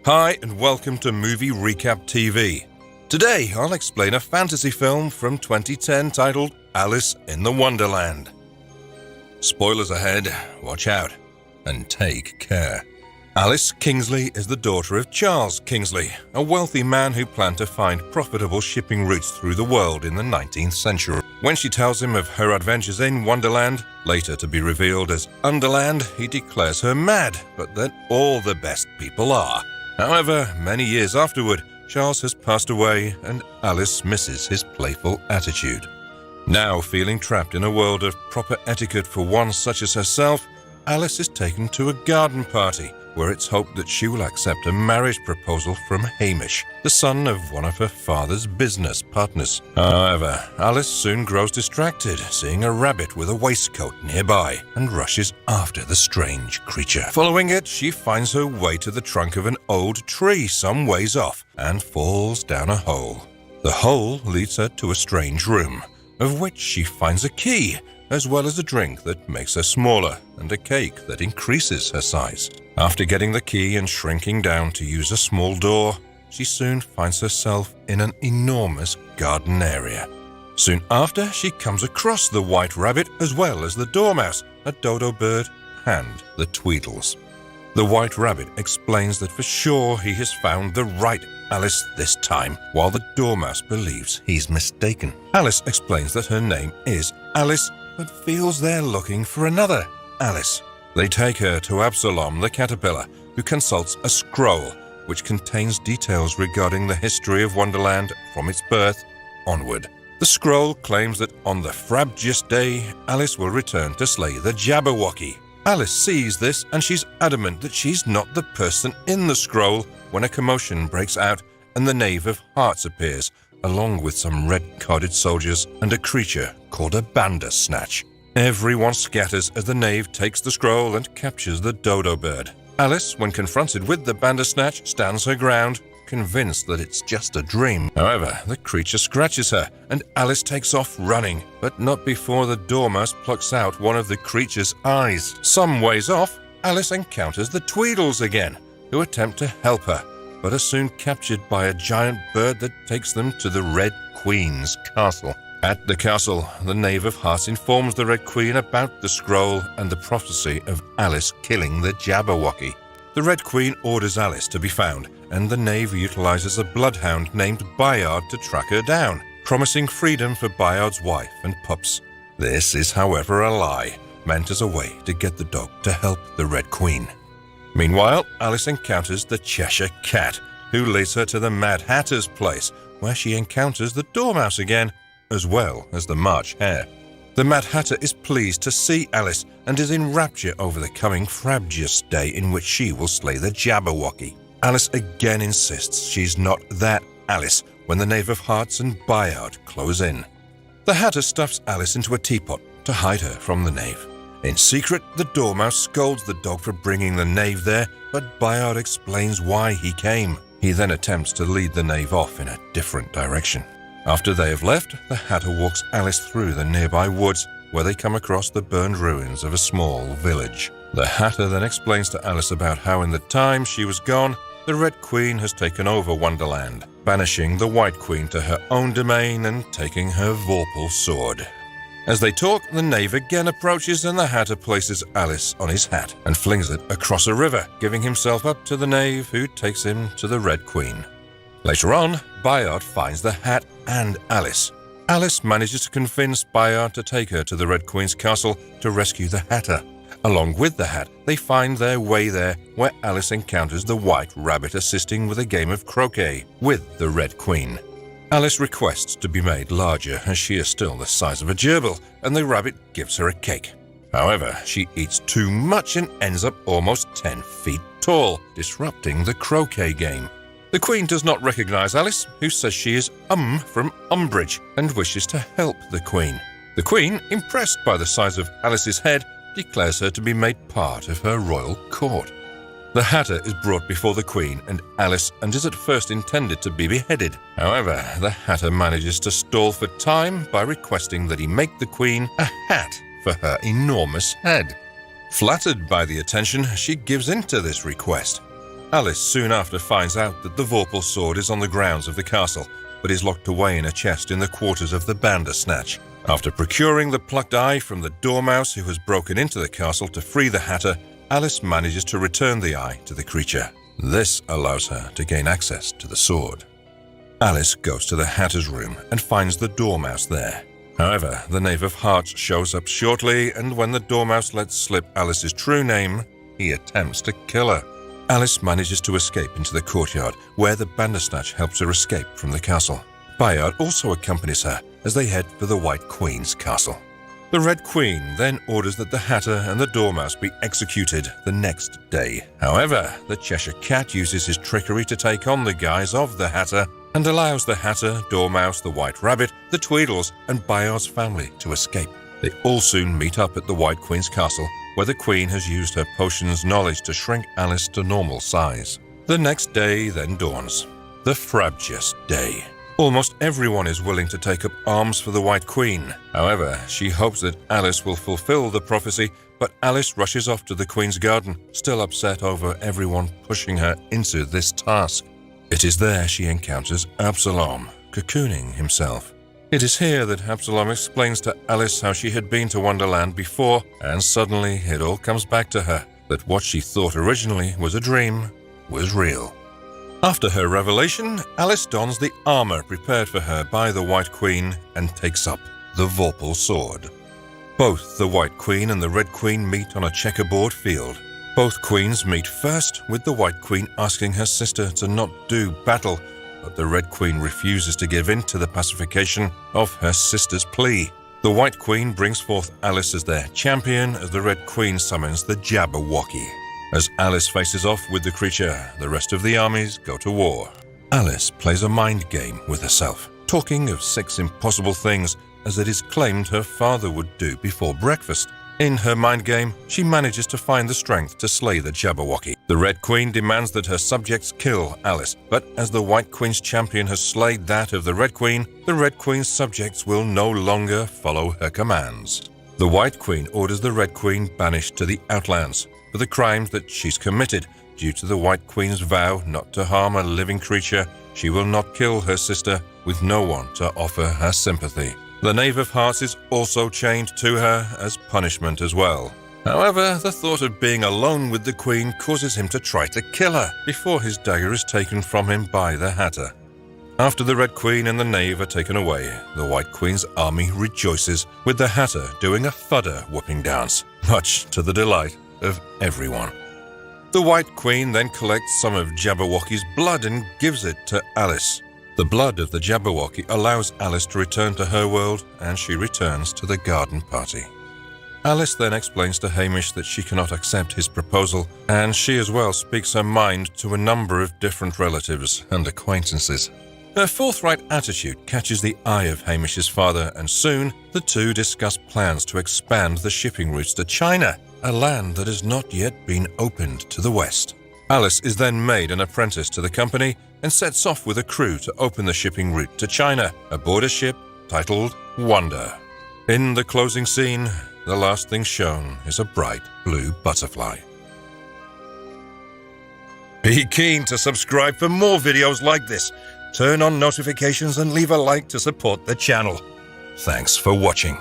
Hi and welcome to Movie Recap TV. Today I'll explain a fantasy film from 2010 titled Alice in the Wonderland. Spoilers ahead, watch out, and take care. Alice Kingsley is the daughter of Charles Kingsley, a wealthy man who planned to find profitable shipping routes through the world in the 19th century. When she tells him of her adventures in Wonderland, later to be revealed as Underland, he declares her mad, but that all the best people are. However, many years afterward, Charles has passed away and Alice misses his playful attitude. Now feeling trapped in a world of proper etiquette for one such as herself, Alice is taken to a garden party where it's hoped that she will accept a marriage proposal from Hamish, the son of one of her father's business partners. However, Alice soon grows distracted, seeing a rabbit with a waistcoat nearby, and rushes after the strange creature. Following it, she finds her way to the trunk of an old tree some ways off and falls down a hole. The hole leads her to a strange room, of which she finds a key, as well as a drink that makes her smaller and a cake that increases her size. After getting the key and shrinking down to use a small door, she soon finds herself in an enormous garden area. Soon after, she comes across the white rabbit as well as the dormouse, a dodo bird, and the Tweedles. The white rabbit explains that for sure he has found the right Alice this time, while the dormouse believes he's mistaken. Alice explains that her name is Alice, but feels they're looking for another Alice. They take her to Absalom the caterpillar, who consults a scroll which contains details regarding the history of Wonderland from its birth onward. The scroll claims that on the Frabjous day, Alice will return to slay the Jabberwocky. Alice sees this and she's adamant that she's not the person in the scroll when a commotion breaks out and the Knave of Hearts appears, along with some red-carded soldiers and a creature called a Bandersnatch. Everyone scatters as the knave takes the scroll and captures the dodo bird. Alice, when confronted with the Bandersnatch, stands her ground, convinced that it's just a dream. However, the creature scratches her and Alice takes off running, but not before the dormouse plucks out one of the creature's eyes. Some ways off, Alice encounters the Tweedles again, who attempt to help her, but are soon captured by a giant bird that takes them to the Red Queen's castle. At the castle, the Knave of Hearts informs the Red Queen about the scroll and the prophecy of Alice killing the Jabberwocky. The Red Queen orders Alice to be found, and the Knave utilizes a bloodhound named Bayard to track her down, promising freedom for Bayard's wife and pups. This is, however, a lie, meant as a way to get the dog to help the Red Queen. Meanwhile, Alice encounters the Cheshire Cat, who leads her to the Mad Hatter's place, where she encounters the Dormouse again, as well as the March Hare. The Mad Hatter is pleased to see Alice and is in rapture over the coming Frabjous day in which she will slay the Jabberwocky. Alice again insists she's not that Alice when the Knave of Hearts and Bayard close in. The Hatter stuffs Alice into a teapot to hide her from the Knave. In secret, the Dormouse scolds the dog for bringing the Knave there, but Bayard explains why he came. He then attempts to lead the Knave off in a different direction. After they have left, the Hatter walks Alice through the nearby woods, where they come across the burned ruins of a small village. The Hatter then explains to Alice about how in the time she was gone, the Red Queen has taken over Wonderland, banishing the White Queen to her own domain and taking her vorpal sword. As they talk, the Knave again approaches and the Hatter places Alice on his hat and flings it across a river, giving himself up to the Knave, who takes him to the Red Queen. Later on, Bayard finds the hat and Alice. Alice manages to convince Bayard to take her to the Red Queen's castle to rescue the Hatter. Along with the hat, they find their way there, where Alice encounters the White Rabbit assisting with a game of croquet with the Red Queen. Alice requests to be made larger as she is still the size of a gerbil, and the rabbit gives her a cake. However, she eats too much and ends up almost 10 feet tall, disrupting the croquet game. The Queen does not recognize Alice, who says she is from Umbridge and wishes to help the Queen. The Queen, impressed by the size of Alice's head, declares her to be made part of her royal court. The Hatter is brought before the Queen and Alice and is at first intended to be beheaded. However, the Hatter manages to stall for time by requesting that he make the Queen a hat for her enormous head. Flattered by the attention, she gives in to this request. Alice soon after finds out that the Vorpal sword is on the grounds of the castle, but is locked away in a chest in the quarters of the Bandersnatch. After procuring the plucked eye from the dormouse who has broken into the castle to free the Hatter, Alice manages to return the eye to the creature. This allows her to gain access to the sword. Alice goes to the Hatter's room and finds the dormouse there. However, the Knave of Hearts shows up shortly, and when the dormouse lets slip Alice's true name, he attempts to kill her. Alice manages to escape into the courtyard, where the Bandersnatch helps her escape from the castle. Bayard also accompanies her as they head for the White Queen's castle. The Red Queen then orders that the Hatter and the Dormouse be executed the next day. However, the Cheshire Cat uses his trickery to take on the guise of the Hatter and allows the Hatter, Dormouse, the White Rabbit, the Tweedles, and Bayard's family to escape. They all soon meet up at the White Queen's castle, where the Queen has used her potion's knowledge to shrink Alice to normal size. The next day then dawns, the Frabjous Day. Almost everyone is willing to take up arms for the White Queen. However, she hopes that Alice will fulfill the prophecy, but Alice rushes off to the Queen's garden, still upset over everyone pushing her into this task. It is there she encounters Absalom, cocooning himself. It is here that Absalom explains to Alice how she had been to Wonderland before, and suddenly it all comes back to her, that what she thought originally was a dream was real. After her revelation, Alice dons the armor prepared for her by the White Queen and takes up the Vorpal sword. Both the White Queen and the Red Queen meet on a checkerboard field. Both queens meet first, with the White Queen asking her sister to not do battle, but the Red Queen refuses to give in to the pacification of her sister's plea. The White Queen brings forth Alice as their champion as the Red Queen summons the Jabberwocky. As Alice faces off with the creature, the rest of the armies go to war. Alice plays a mind game with herself, talking of 6 impossible things as it is claimed her father would do before breakfast. In her mind game, she manages to find the strength to slay the Jabberwocky. The Red Queen demands that her subjects kill Alice, but as the White Queen's champion has slayed that of the Red Queen's subjects will no longer follow her commands. The White Queen orders the Red Queen banished to the Outlands for the crimes that she's committed. Due to the White Queen's vow not to harm a living creature, she will not kill her sister, with no one to offer her sympathy. The Knave of Hearts is also chained to her as punishment as well. However, the thought of being alone with the Queen causes him to try to kill her before his dagger is taken from him by the Hatter. After the Red Queen and the Knave are taken away, the White Queen's army rejoices, with the Hatter doing a fudder-whooping dance, much to the delight of everyone. The White Queen then collects some of Jabberwocky's blood and gives it to Alice. The blood of the Jabberwocky allows Alice to return to her world, and she returns to the garden party. Alice then explains to Hamish that she cannot accept his proposal, and she as well speaks her mind to a number of different relatives and acquaintances. Her forthright attitude catches the eye of Hamish's father, and soon the two discuss plans to expand the shipping routes to China, a land that has not yet been opened to the West. Alice is then made an apprentice to the company and sets off with a crew to open the shipping route to China aboard a ship titled Wonder. In the closing scene, the last thing shown is a bright blue butterfly. Be keen to subscribe for more videos like this. Turn on notifications and leave a like to support the channel. Thanks for watching.